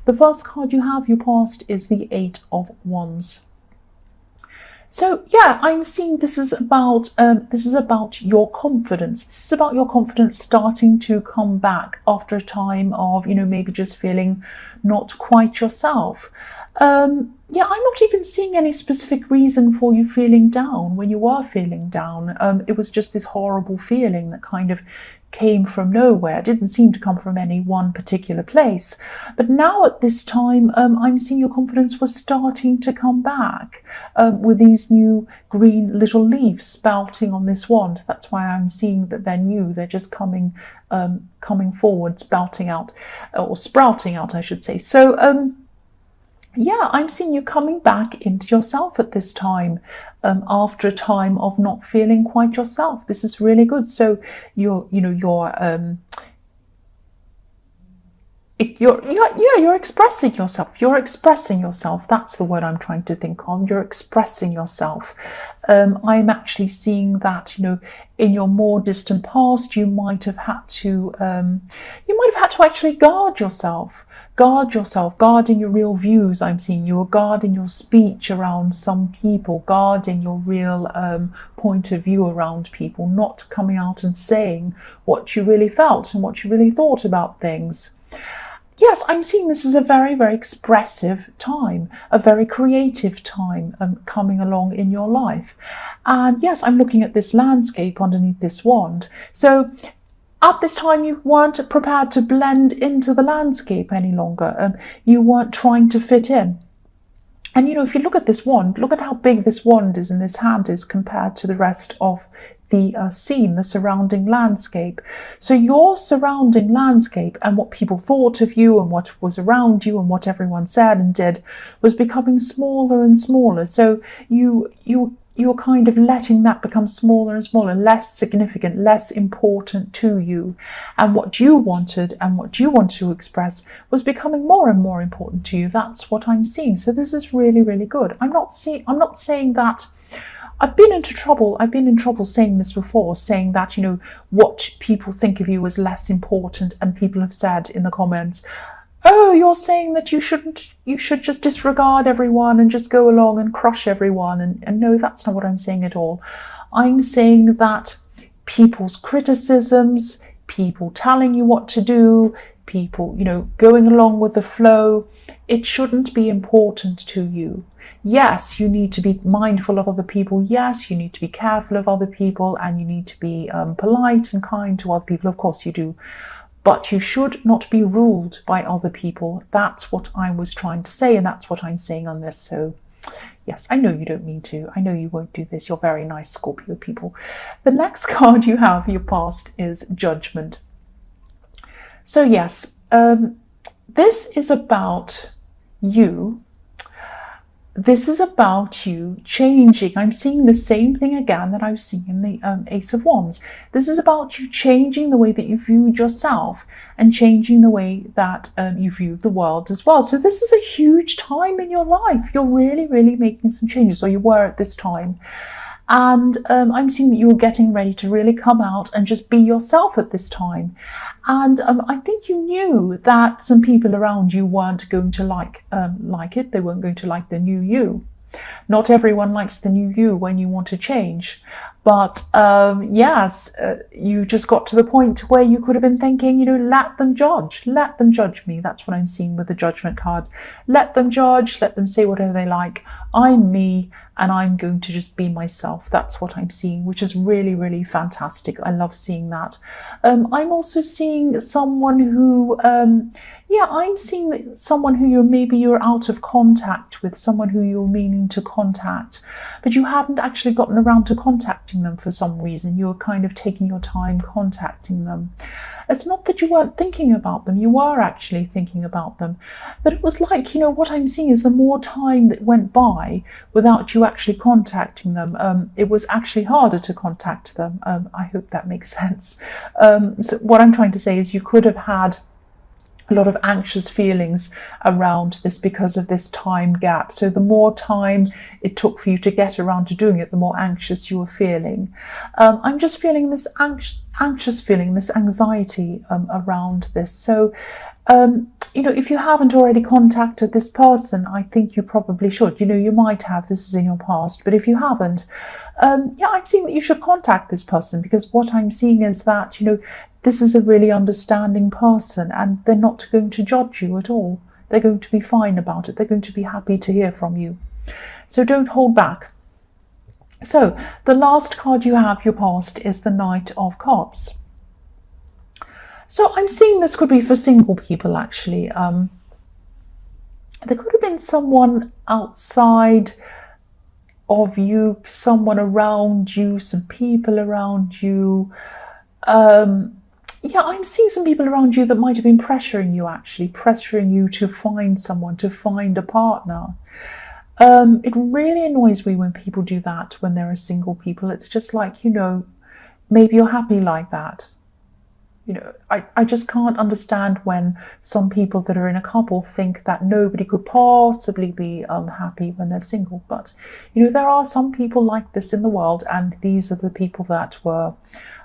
The first card you have, your past, is the Eight of Wands. So yeah, I'm seeing this is about your confidence. This is about your confidence starting to come back after a time of, maybe just feeling not quite yourself. Yeah, I'm not even seeing any specific reason for you feeling down when you were feeling down. It was just this horrible feeling that kind of came from nowhere. It didn't seem to come from any one particular place. But now at this time, I'm seeing your confidence was starting to come back with these new green little leaves sprouting on this wand. That's why I'm seeing that they're new. They're just coming forward, sprouting out, I should say. So yeah, I'm seeing you coming back into yourself at this time, after a time of not feeling quite yourself. This is really good. So you're expressing yourself. You're expressing yourself. That's the word I'm trying to think of. You're expressing yourself. I'm actually seeing that, in your more distant past, you might have had to actually guard yourself, guarding your real views. I'm seeing you were guarding your speech around some people, guarding your real point of view around people, not coming out and saying what you really felt and what you really thought about things. Yes, I'm seeing this as a very, very expressive time, a very creative time coming along in your life. And yes, I'm looking at this landscape underneath this wand. So at this time, you weren't prepared to blend into the landscape any longer. You weren't trying to fit in. And, if you look at this wand, look at how big this wand is and this hand is compared to the rest of the scene, the surrounding landscape. So your surrounding landscape and what people thought of you and what was around you and what everyone said and did was becoming smaller and smaller. So you're kind of letting that become smaller and smaller, less significant, less important to you. And what you wanted and what you wanted to express was becoming more and more important to you. That's what I'm seeing. So this is really, really good. I'm not saying that. I've been in trouble saying this before, saying that, what people think of you is less important, and people have said in the comments, oh, you're saying that you should just disregard everyone and just go along and crush everyone. And no, that's not what I'm saying at all. I'm saying that people's criticisms, people telling you what to do, people, going along with the flow, it shouldn't be important to you. Yes, you need to be mindful of other people. Yes, you need to be careful of other people, and you need to be polite and kind to other people. Of course you do. But you should not be ruled by other people. That's what I was trying to say, and that's what I'm saying on this. So yes, I know you don't mean to. I know you won't do this. You're very nice, Scorpio people. The next card you have, your past, is Judgment. So yes, this is about you. This is about you changing. I'm seeing the same thing again that I was seeing in the Ace of Wands. This is about you changing the way that you viewed yourself and changing the way that you viewed the world as well. So this is a huge time in your life. You're really, really making some changes, or you were at this time. And I'm seeing that you're getting ready to really come out and just be yourself at this time. And I think you knew that some people around you weren't going to like it. They weren't going to like the new you. Not everyone likes the new you when you want to change. But yes, you just got to the point where you could have been thinking, let them judge me. That's what I'm seeing with the Judgment card. Let them judge, let them say whatever they like. I'm me, and I'm going to just be myself. That's what I'm seeing, which is really, really fantastic. I love seeing that. I'm also seeing someone who, I'm seeing someone who you're out of contact with, someone who you're meaning to contact, but you hadn't actually gotten around to contacting them for some reason. You were kind of taking your time contacting them. It's not that you weren't thinking about them, you were actually thinking about them, but it was like, what I'm seeing is the more time that went by without you actually contacting them, it was actually harder to contact them. I hope that makes sense. So what I'm trying to say is you could have had a lot of anxious feelings around this because of this time gap. So the more time it took for you to get around to doing it, the more anxious you were feeling. I'm just feeling this anxious feeling, this anxiety around this. So If you haven't already contacted this person, I think you probably should. You might have, this is in your past, but if you haven't, I'm seeing that you should contact this person, because what I'm seeing is that, this is a really understanding person, and they're not going to judge you at all. They're going to be fine about it. They're going to be happy to hear from you. So don't hold back. So the last card you have, your past, is the Knight of Cups. So I'm seeing this could be for single people, actually. There could have been someone outside of you, someone around you, some people around you. I'm seeing some people around you that might have been pressuring you, actually, pressuring you to find someone, to find a partner. It really annoys me when people do that, when there are single people. It's just like, maybe you're happy like that. I just can't understand when some people that are in a couple think that nobody could possibly be happy when they're single. But, there are some people like this in the world, and these are the people that were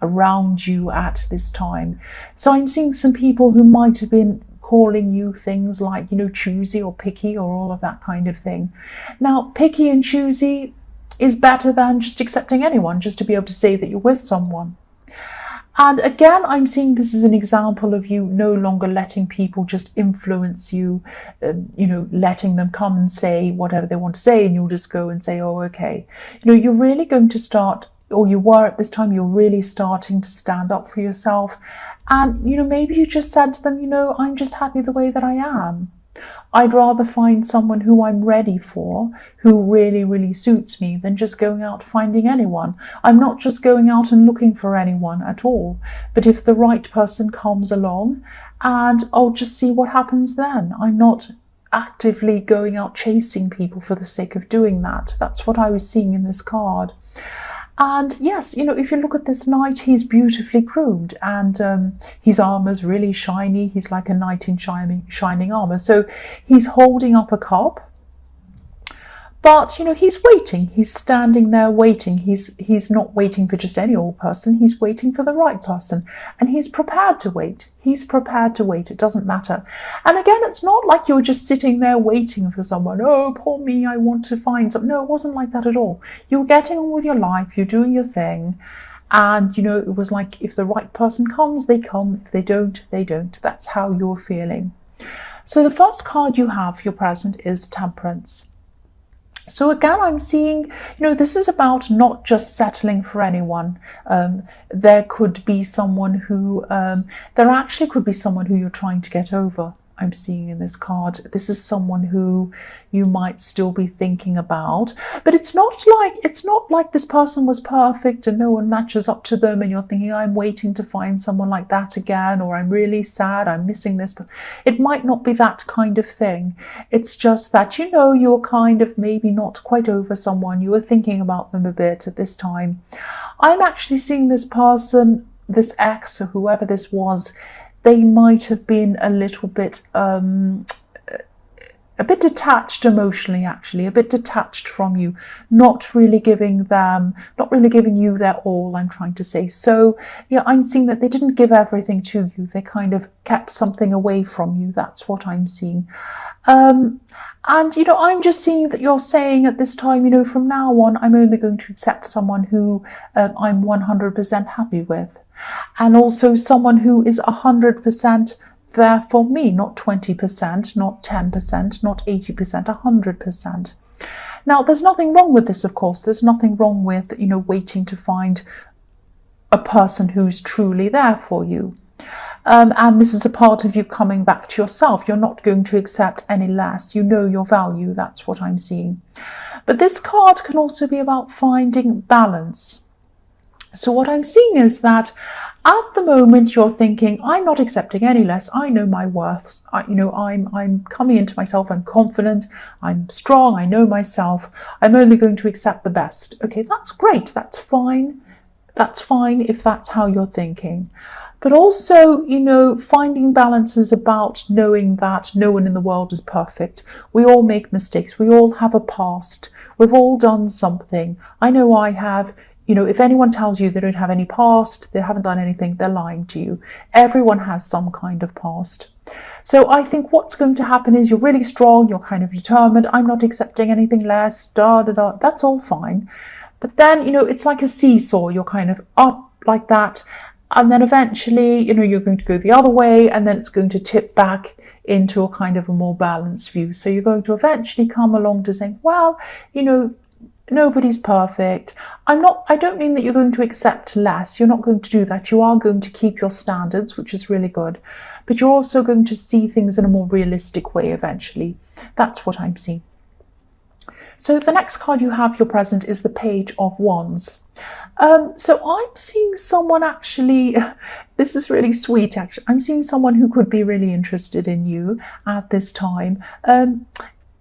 around you at this time. So I'm seeing some people who might have been calling you things like, choosy or picky or all of that kind of thing. Now, picky and choosy is better than just accepting anyone, just to be able to say that you're with someone. And again, I'm seeing this as an example of you no longer letting people just influence you, letting them come and say whatever they want to say, and you'll just go and say, oh, okay. You're really going to start, or you were at this time, you're really starting to stand up for yourself. And, maybe you just said to them, I'm just happy the way that I am. I'd rather find someone who I'm ready for, who really, really suits me, than just going out finding anyone. I'm not just going out and looking for anyone at all. But if the right person comes along, and I'll just see what happens then. I'm not actively going out chasing people for the sake of doing that. That's what I was seeing in this card. And yes, if you look at this knight, he's beautifully groomed, and his armor's really shiny. He's like a knight in shining armor. So he's holding up a cup. But, he's waiting. He's standing there waiting. He's not waiting for just any old person. He's waiting for the right person. And he's prepared to wait. He's prepared to wait. It doesn't matter. And again, it's not like you're just sitting there waiting for someone. Oh, poor me, I want to find something. No, it wasn't like that at all. You're getting on with your life. You're doing your thing. And, it was like, if the right person comes, they come. If they don't, they don't. That's how you're feeling. So the first card you have for your present is Temperance. So again, I'm seeing, this is about not just settling for anyone. There could be someone who, there actually could be someone who you're trying to get over. I'm seeing in this card. This is someone who you might still be thinking about, but it's not like this person was perfect and no one matches up to them and you're thinking, I'm waiting to find someone like that again, or I'm really sad, I'm missing this. But it might not be that kind of thing. It's just that, you're kind of maybe not quite over someone. You were thinking about them a bit at this time. I'm actually seeing this person, this ex or whoever this was, they might have been a little bit detached emotionally, actually, a bit detached from you, not really giving you their all, I'm trying to say. So, I'm seeing that they didn't give everything to you. They kind of kept something away from you. That's what I'm seeing. And, I'm just seeing that you're saying at this time, from now on, I'm only going to accept someone who I'm 100% happy with. And also someone who is 100% there for me, not 20%, not 10%, not 80%, 100%. Now, there's nothing wrong with this, of course. There's nothing wrong with, waiting to find a person who's truly there for you. And this is a part of you coming back to yourself. You're not going to accept any less. You know your value. That's what I'm seeing. But this card can also be about finding balance. So what I'm seeing is that at the moment you're thinking, I'm not accepting any less. I know my worth. I'm coming into myself. I'm confident. I'm strong. I know myself. I'm only going to accept the best. Okay, that's great. That's fine. That's fine if that's how you're thinking. But also, finding balance is about knowing that no one in the world is perfect. We all make mistakes. We all have a past. We've all done something. I know I have. If anyone tells you they don't have any past, they haven't done anything, they're lying to you. Everyone has some kind of past. So I think what's going to happen is you're really strong, you're kind of determined, I'm not accepting anything less, that's all fine. But then, it's like a seesaw, you're kind of up like that, and then eventually, you're going to go the other way, and then it's going to tip back into a kind of a more balanced view. So you're going to eventually come along to saying, well, nobody's perfect. I don't mean that you're going to accept less. You're not going to do that. You are going to keep your standards, which is really good. But you're also going to see things in a more realistic way eventually. That's what I'm seeing. So the next card you have, your present, is the Page of Wands. So I'm seeing someone actually, this is really sweet actually, I'm seeing someone who could be really interested in you at this time.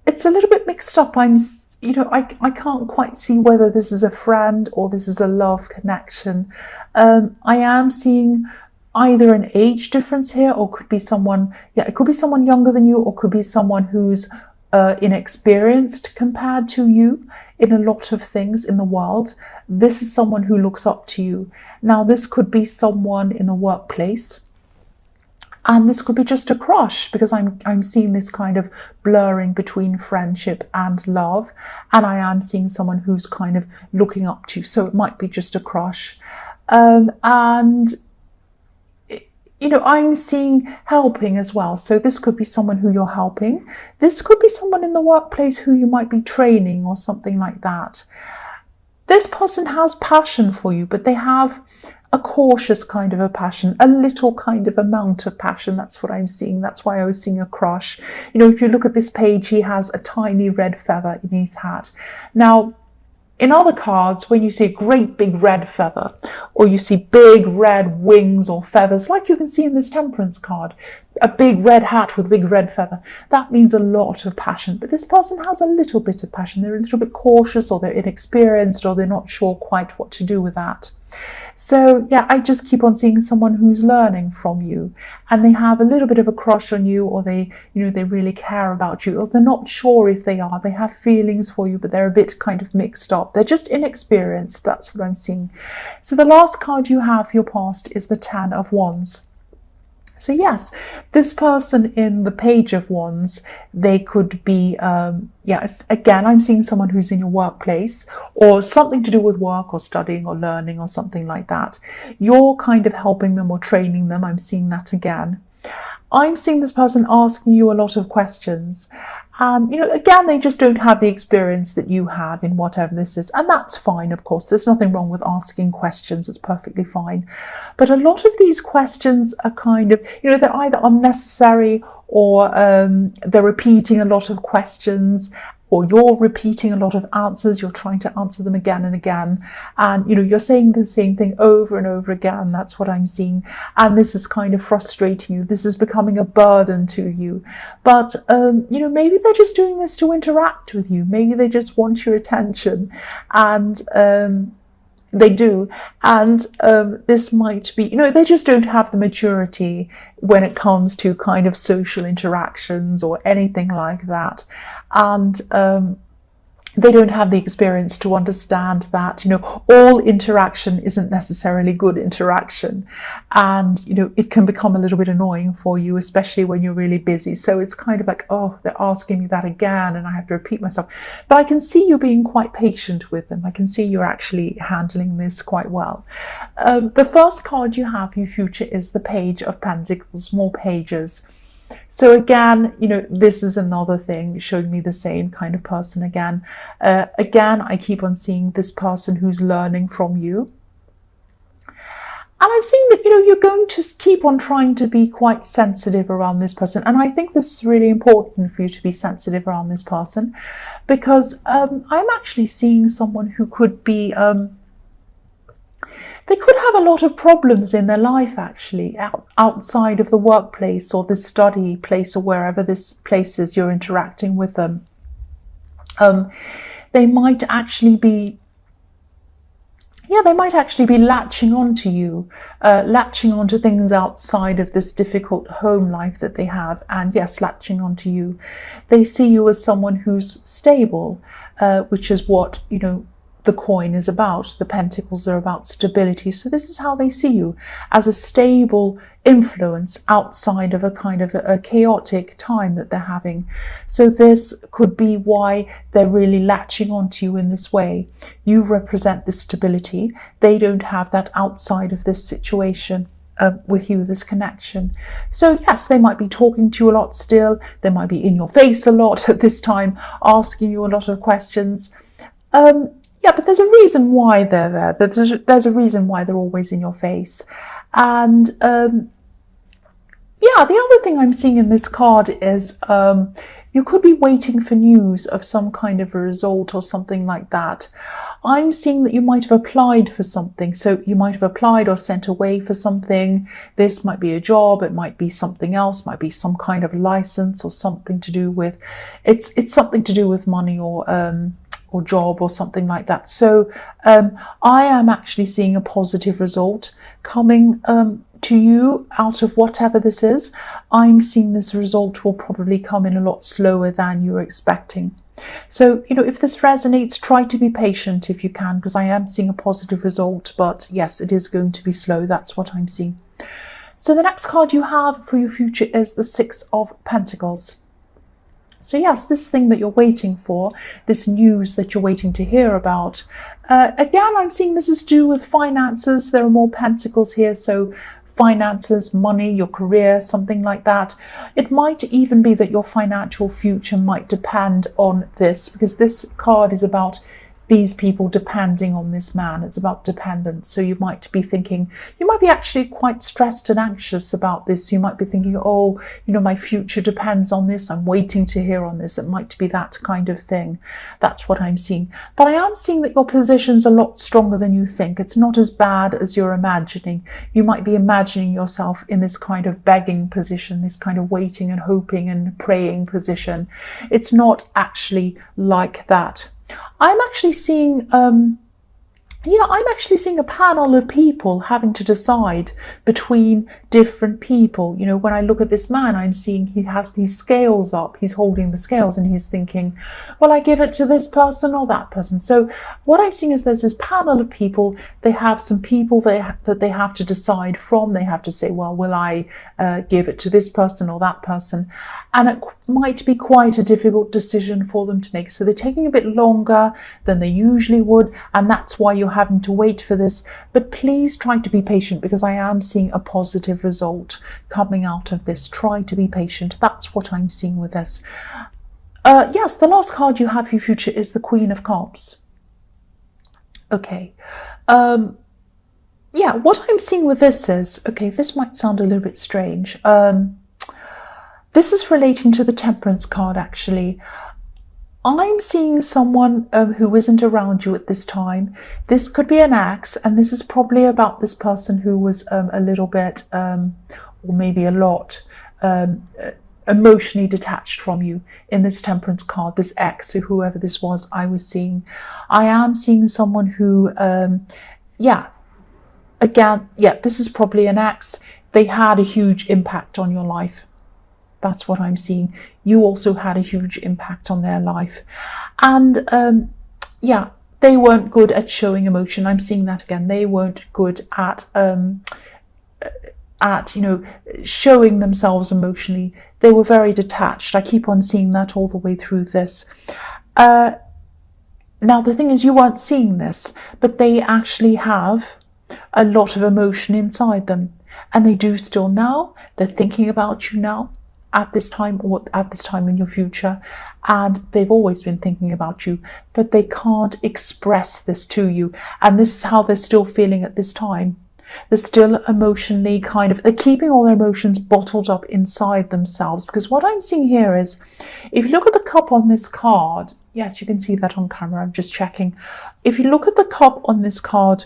It's a little bit mixed up. I can't quite see whether this is a friend or this is a love connection. I am seeing either an age difference here, or could be someone, it could be someone younger than you, or could be someone who's inexperienced compared to you in a lot of things in the world. This is someone who looks up to you. Now, this could be someone in the workplace, and this could be just a crush, because I'm seeing this kind of blurring between friendship and love, and I am seeing someone who's kind of looking up to you. So it might be just a crush. I'm seeing helping as well. So this could be someone who you're helping. This could be someone in the workplace who you might be training or something like that. This person has passion for you, but they have a cautious kind of a passion, a little kind of amount of passion. That's what I'm seeing. That's why I was seeing a crush. If you look at this page, he has a tiny red feather in his hat. Now, in other cards, when you see a great big red feather, or you see big red wings or feathers, like you can see in this Temperance card, a big red hat with a big red feather, that means a lot of passion. But this person has a little bit of passion. They're a little bit cautious, or they're inexperienced, or they're not sure quite what to do with that. So I just keep on seeing someone who's learning from you, and they have a little bit of a crush on you, or they really care about you, or they're not sure if they are. They have feelings for you, but they're a bit kind of mixed up. They're just inexperienced. That's what I'm seeing. So the last card you have for your past is the Ten of Wands. So yes, this person in the Page of Wands, they could be, again, I'm seeing someone who's in your workplace, or something to do with work or studying or learning or something like that. You're kind of helping them or training them. I'm seeing that again. I'm seeing this person asking you a lot of questions. And, again, they just don't have the experience that you have in whatever this is. And that's fine, of course. There's nothing wrong with asking questions. It's perfectly fine. But a lot of these questions are kind of, they're either unnecessary, or they're repeating a lot of questions, or you're repeating a lot of answers. You're trying to answer them again and again. And, you're saying the same thing over and over again. That's what I'm seeing. And this is kind of frustrating you. This is becoming a burden to you. But, maybe they're just doing this to interact with you. Maybe they just want your attention. And, they do. And this might be, they just don't have the maturity when it comes to kind of social interactions or anything like that. And they don't have the experience to understand that, all interaction isn't necessarily good interaction. And, it can become a little bit annoying for you, especially when you're really busy. So it's kind of like, oh, they're asking me that again, and I have to repeat myself. But I can see you being quite patient with them. I can see you're actually handling this quite well. The first card you have for your future is the Page of Pentacles, more pages. So again, this is another thing showing me the same kind of person again. Again, I keep on seeing this person who's learning from you. And I'm seeing that, you're going to keep on trying to be quite sensitive around this person. And I think this is really important for you to be sensitive around this person, because I'm actually seeing someone who could be... they could have a lot of problems in their life, actually, outside of the workplace or the study place, or wherever this place is you're interacting with them. They might actually be latching onto you, latching onto things outside of this difficult home life that they have, and yes, latching onto you. They see you as someone who's stable, which is what, the coin is about. The pentacles are about stability. So this is how they see you, as a stable influence outside of a kind of a chaotic time that they're having. So this could be why they're really latching onto you in this way. You represent the stability. They don't have that outside of this situation. With you, this connection. So yes, they might be talking to you a lot still. They might be in your face a lot at this time, asking you a lot of questions. Yeah, but there's a reason why they're there. There's a reason why they're always in your face. And yeah, the other thing I'm seeing in this card is you could be waiting for news of some kind of a result or something like that. I'm seeing that you might have applied for something. So you might have applied or sent away for something. This might be a job. It might be something else. Might be some kind of license or something to do with, it's something to do with money or job or something like that. So I am actually seeing a positive result coming to you out of whatever this is. I'm seeing this result will probably come in a lot slower than you're expecting. So, you know, if this resonates, try to be patient if you can, because I am seeing a positive result, but yes, it is going to be slow. That's what I'm seeing. So the next card you have for your future is the Six of Pentacles. So yes, this thing that you're waiting for, this news that you're waiting to hear about, again, I'm seeing this is to do with finances. There are more pentacles here, so finances, money, your career, something like that. It might even be that your financial future might depend on this, because this card is about these people depending on this man. It's about dependence. So you might be thinking, you might be actually quite stressed and anxious about this. You might be thinking, oh, you know, my future depends on this. I'm waiting to hear on this. It might be that kind of thing. That's what I'm seeing. But I am seeing that your position's a lot stronger than you think. It's not as bad as you're imagining. You might be imagining yourself in this kind of begging position, this kind of waiting and hoping and praying position. It's not actually like that. I'm actually seeing, I'm actually seeing a panel of people having to decide between different people. You know, when I look at this man, I'm seeing he has these scales up. He's holding the scales and he's thinking, well, I give it to this person or that person. So what I'm seeing is there's this panel of people. They have some people that they have to decide from. They have to say, well, will I give it to this person or that person? And it might be quite a difficult decision for them to make. So they're taking a bit longer than they usually would. And that's why you're having to wait for this. But please try to be patient, because I am seeing a positive result coming out of this. Try to be patient. That's what I'm seeing with this. Yes, the last card you have for your future is the Queen of Cups. Okay. Yeah, what I'm seeing with this is, okay, this might sound a little bit strange. This is relating to the Temperance card, actually. I'm seeing someone who isn't around you at this time. This could be an ex, and this is probably about this person who was a little bit, or maybe a lot, emotionally detached from you in this Temperance card, this ex, or whoever this was I was seeing. I am seeing someone who, this is probably an ex. They had a huge impact on your life. That's what I'm seeing. You also had a huge impact on their life. And they weren't good at showing emotion. I'm seeing that again. They weren't good at showing themselves emotionally. They were very detached. I keep on seeing that all the way through this. Now, the thing is, you weren't seeing this, but they actually have a lot of emotion inside them. And they do still now. They're thinking about you now, at this time, or at this time in your future, and they've always been thinking about you, but they can't express this to you. And this is how they're still feeling at this time. They're still emotionally they're keeping all their emotions bottled up inside themselves. Because what I'm seeing here is, if you look at the cup on this card, yes, you can see that on camera, I'm just checking. If you look at the cup on this card,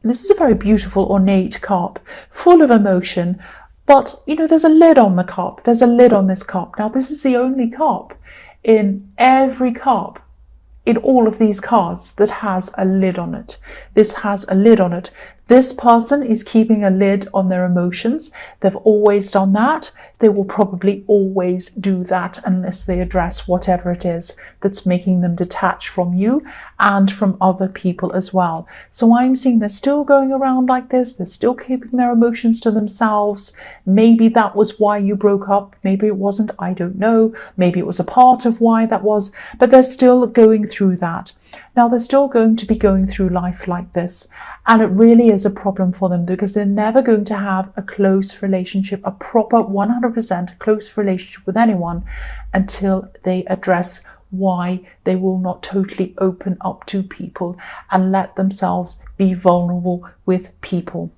this is a very beautiful, ornate cup, full of emotion. But, you know, there's a lid on the cup. There's a lid on this cup. Now, this is the only cup in every cup in all of these cards that has a lid on it. This has a lid on it. This person is keeping a lid on their emotions. They've always done that. They will probably always do that unless they address whatever it is that's making them detached from you and from other people as well. So I'm seeing they're still going around like this. They're still keeping their emotions to themselves. Maybe that was why you broke up. Maybe it wasn't. I don't know. Maybe it was a part of why that was, but they're still going through that. Now, they're still going to be going through life like this, and it really is a problem for them because they're never going to have a close relationship, a proper 100% close relationship with anyone until they address why they will not totally open up to people and let themselves be vulnerable with people.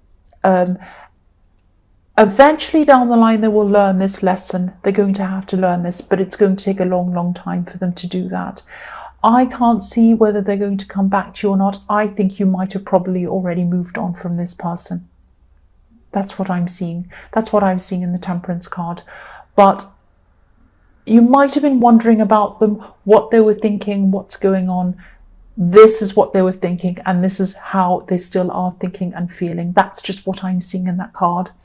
Eventually down the line, they will learn this lesson. They're going to have to learn this, but it's going to take a long, long time for them to do that. I can't see whether they're going to come back to you or not. I think you might have probably already moved on from this person. That's what I'm seeing. That's what I'm seeing in the Temperance card. But you might have been wondering about them, what they were thinking, what's going on. This is what they were thinking, and this is how they still are thinking and feeling. That's just what I'm seeing in that card.